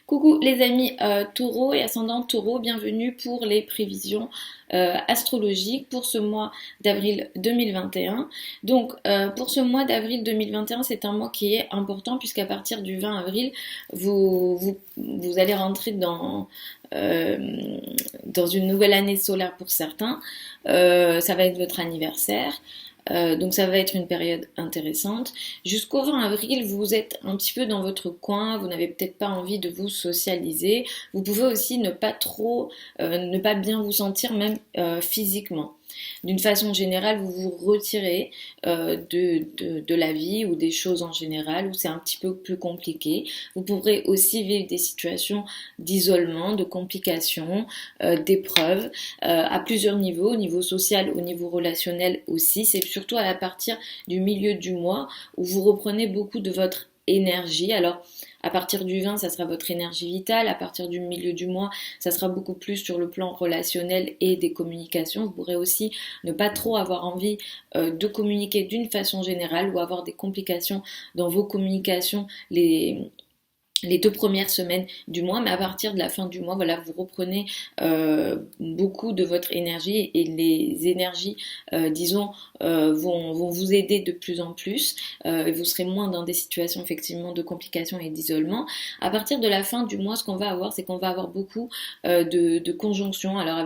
Coucou les amis taureau et ascendant taureau, bienvenue pour les prévisions astrologiques pour ce mois d'avril 2021. Donc pour ce mois d'avril 2021, c'est un mois qui est important puisqu'à partir du 20 avril, vous allez rentrer euh, dans une nouvelle année solaire pour certains. Ça va être votre anniversaire. Donc ça va être une période intéressante. Jusqu'au 20 avril, vous êtes un petit peu dans votre coin, vous n'avez peut-être pas envie de vous socialiser. Vous pouvez aussi ne pas bien vous sentir même physiquement. D'une façon générale, vous vous retirez de la vie ou des choses en général où c'est un petit peu plus compliqué. Vous pourrez aussi vivre des situations d'isolement, de complications, d'épreuves à plusieurs niveaux, au niveau social, au niveau relationnel aussi. C'est surtout à partir du milieu du mois où vous reprenez beaucoup de votre énergie. Alors, à partir du 20, ça sera votre énergie vitale. À partir du milieu du mois, ça sera beaucoup plus sur le plan relationnel et des communications. Vous pourrez aussi ne pas trop avoir envie de communiquer d'une façon générale ou avoir des complications dans vos communications les 2 premières semaines du mois, mais à partir de la fin du mois, voilà, vous reprenez beaucoup de votre énergie et les énergies, disons, vont vous aider de plus en plus. Et vous serez moins dans des situations effectivement de complications et d'isolement. À partir de la fin du mois, ce qu'on va avoir, c'est qu'on va avoir beaucoup de conjonctions. Alors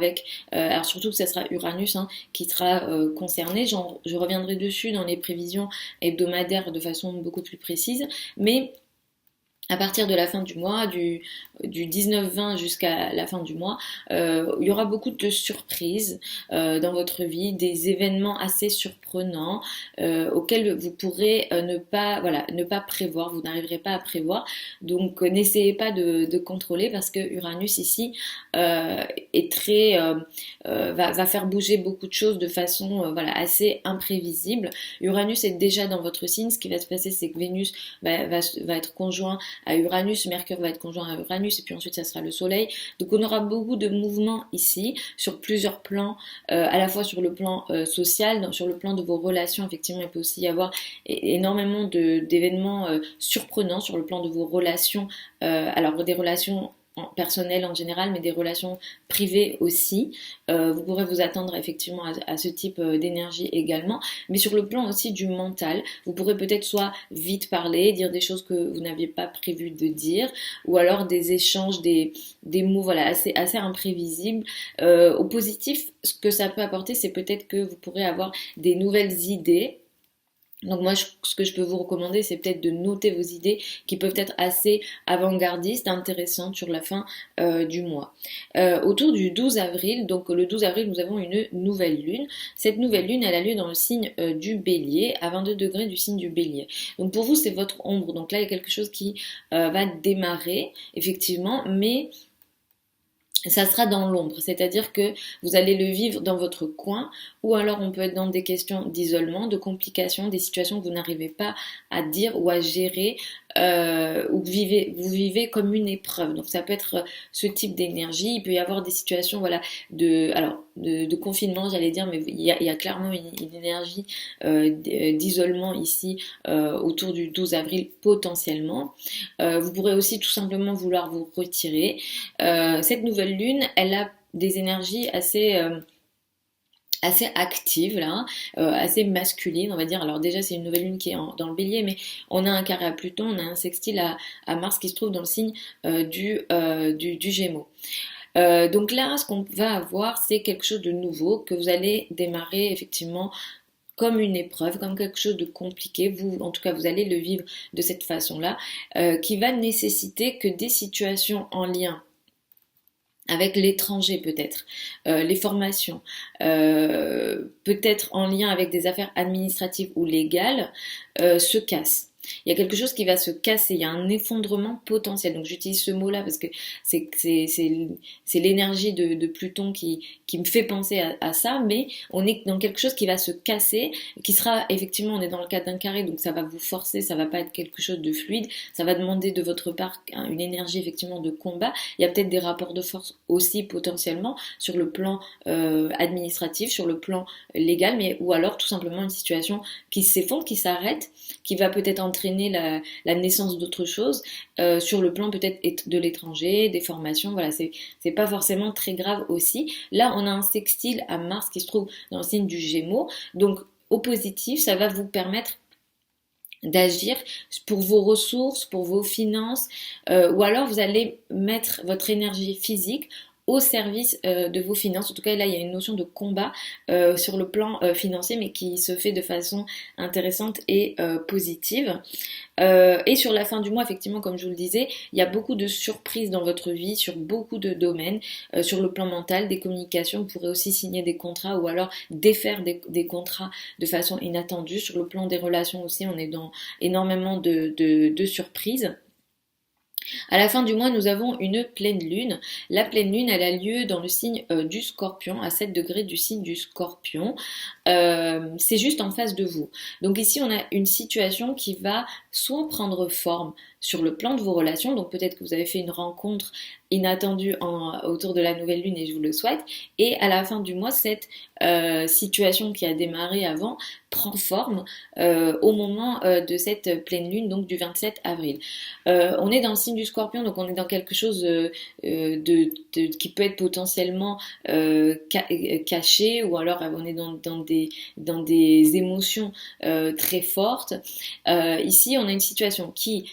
surtout que ça sera Uranus qui sera concerné. Je reviendrai dessus dans les prévisions hebdomadaires de façon beaucoup plus précise, mais à partir de la fin du mois, du 19-20 jusqu'à la fin du mois, il y aura beaucoup de surprises dans votre vie, des événements assez surprenants auxquels vous pourrez ne pas prévoir, vous n'arriverez pas à prévoir. Donc n'essayez pas de contrôler parce que Uranus ici est va faire bouger beaucoup de choses de façon assez imprévisible. Uranus est déjà dans votre signe. Ce qui va se passer, c'est que Vénus va être conjoint à Uranus, Mercure va être conjoint à Uranus et puis ensuite ça sera le Soleil. Donc on aura beaucoup de mouvements ici sur plusieurs plans, à la fois sur le plan social, sur le plan de vos relations. Effectivement, il peut aussi y avoir énormément d'événements surprenants sur le plan de vos relations, alors des relations personnelles en général, mais des relations privées aussi. Vous pourrez vous attendre effectivement à ce type d'énergie également, mais sur le plan aussi du mental, vous pourrez peut-être soit vite parler, dire des choses que vous n'aviez pas prévu de dire, ou alors des échanges, des mots assez imprévisibles. Au positif, ce que ça peut apporter, c'est peut-être que vous pourrez avoir des nouvelles idées. Donc moi, ce que je peux vous recommander, c'est peut-être de noter vos idées qui peuvent être assez avant-gardistes, intéressantes sur la fin du mois. Autour du 12 avril, donc le 12 avril, nous avons une nouvelle lune. Cette nouvelle lune, elle a lieu dans le signe du Bélier, à 22 degrés du signe du Bélier. Donc pour vous, c'est votre ombre. Donc là, il y a quelque chose qui va démarrer, effectivement, mais ça sera dans l'ombre, c'est-à-dire que vous allez le vivre dans votre coin, ou alors on peut être dans des questions d'isolement, de complications, des situations que vous n'arrivez pas à dire ou à gérer, ou que vous vivez comme une épreuve. Donc ça peut être ce type d'énergie. Il peut y avoir des situations de confinement, j'allais dire, mais il y a clairement une énergie d'isolement ici autour du 12 avril potentiellement. Vous pourrez aussi tout simplement vouloir vous retirer. Cette nouvelle lune, elle a des énergies assez active là, assez masculine on va dire. Alors déjà c'est une nouvelle lune qui est dans le Bélier, mais on a un carré à Pluton, on a un sextile à Mars qui se trouve dans le signe du Gémeaux. Donc là ce qu'on va avoir c'est quelque chose de nouveau que vous allez démarrer effectivement comme une épreuve, comme quelque chose de compliqué. Vous, en tout cas, vous allez le vivre de cette façon-là, qui va nécessiter que des situations en lien avec l'étranger peut-être, les formations, peut-être en lien avec des affaires administratives ou légales, se cassent. Il y a quelque chose qui va se casser, il y a un effondrement potentiel. Donc j'utilise ce mot-là parce que c'est l'énergie de Pluton qui me fait penser à ça, mais on est dans quelque chose qui va se casser, qui sera effectivement, on est dans le cadre d'un carré, donc ça va vous forcer, ça va pas être quelque chose de fluide, ça va demander de votre part une énergie effectivement de combat. Il y a peut-être des rapports de force aussi potentiellement sur le plan administratif, sur le plan légal, mais ou alors tout simplement une situation qui s'effondre, qui s'arrête, qui va peut-être entraîner la naissance d'autre chose, sur le plan peut-être de l'étranger, des formations, voilà, c'est pas forcément très grave aussi. Là, on a un sextile à Mars qui se trouve dans le signe du Gémeaux, donc au positif, ça va vous permettre d'agir pour vos ressources, pour vos finances, ou alors vous allez mettre votre énergie physique au service de vos finances. En tout cas, là, il y a une notion de combat sur le plan financier, mais qui se fait de façon intéressante et positive. Et sur la fin du mois, effectivement, comme je vous le disais, il y a beaucoup de surprises dans votre vie, sur beaucoup de domaines, sur le plan mental, des communications. Vous pourrez aussi signer des contrats ou alors défaire des contrats de façon inattendue. Sur le plan des relations aussi, on est dans énormément de surprises. À la fin du mois, nous avons une pleine lune. La pleine lune, elle a lieu dans le signe du Scorpion, à 7 degrés du signe du Scorpion. C'est juste en face de vous. Donc ici, on a une situation qui va soit prendre forme sur le plan de vos relations, donc peut-être que vous avez fait une rencontre inattendue autour de la nouvelle lune et je vous le souhaite, et à la fin du mois, cette situation qui a démarré avant prend forme au moment de cette pleine lune, donc du 27 avril. On est dans le signe du Scorpion, donc on est dans quelque chose qui peut être potentiellement caché, ou alors on est dans des émotions très fortes. Ici, on a une situation qui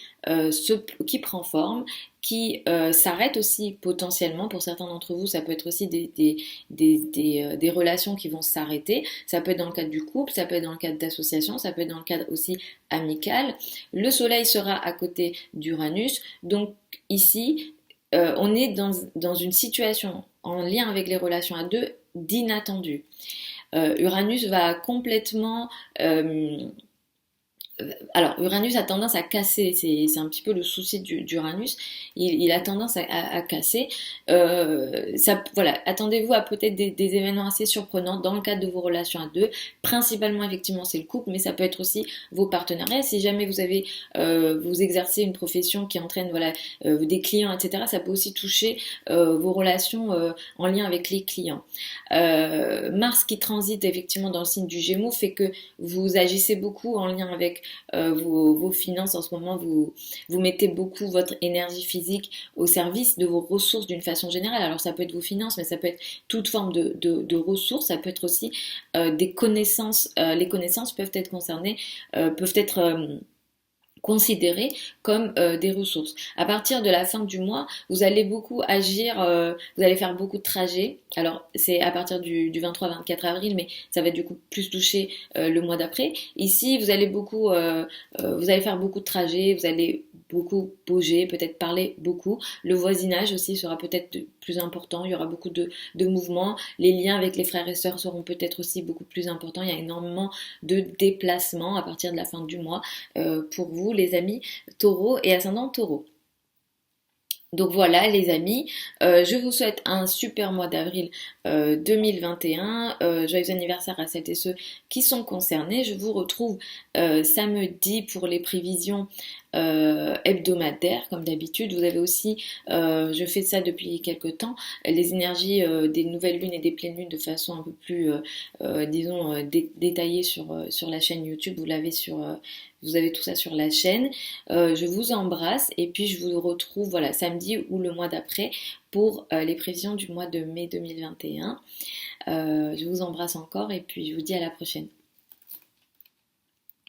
prend forme, qui s'arrête aussi potentiellement. Pour certains d'entre vous, ça peut être aussi des relations qui vont s'arrêter. Ça peut être dans le cadre du couple, ça peut être dans le cadre d'association, ça peut être dans le cadre aussi amical. Le soleil sera à côté d'Uranus. Donc ici, on est dans une situation en lien avec les relations à deux d'inattendu. Uranus va complètement... alors, Uranus a tendance à casser, c'est un petit peu le souci d'Uranus, il a tendance à casser. Voilà, attendez-vous à peut-être des événements assez surprenants dans le cadre de vos relations à deux. Principalement, effectivement, c'est le couple, mais ça peut être aussi vos partenariats. Si jamais vous exercez une profession qui entraîne voilà, des clients, etc., ça peut aussi toucher vos relations en lien avec les clients. Mars qui transite effectivement dans le signe du Gémeaux fait que vous agissez beaucoup en lien avec vos finances. En ce moment, vous mettez beaucoup votre énergie physique au service de vos ressources d'une façon générale. Alors ça peut être vos finances, mais ça peut être toute forme de ressources. Ça peut être aussi des connaissances. Les connaissances peuvent être concernées, peuvent être considérées comme des ressources. À partir de la fin du mois, vous allez beaucoup agir, vous allez faire beaucoup de trajets. Alors c'est à partir du 23-24 avril, mais ça va du coup plus toucher le mois d'après. Ici, vous allez faire beaucoup de trajets, vous allez beaucoup bouger, peut-être parler beaucoup. Le voisinage aussi sera peut-être plus important, il y aura beaucoup de mouvements. Les liens avec les frères et sœurs seront peut-être aussi beaucoup plus importants. Il y a énormément de déplacements à partir de la fin du mois pour vous, les amis Taureau et ascendant Taureau. Donc voilà les amis, je vous souhaite un super mois d'avril 2021, joyeux anniversaire à celles et ceux qui sont concernés. Je vous retrouve samedi pour les prévisions hebdomadaires comme d'habitude. Vous avez aussi, je fais ça depuis quelques temps, les énergies des nouvelles lunes et des pleines lunes de façon un peu plus, disons, détaillée sur la chaîne YouTube. Vous avez tout ça sur la chaîne. Je vous embrasse et puis je vous retrouve voilà, samedi ou le mois d'après pour les prévisions du mois de mai 2021. Je vous embrasse encore et puis je vous dis à la prochaine.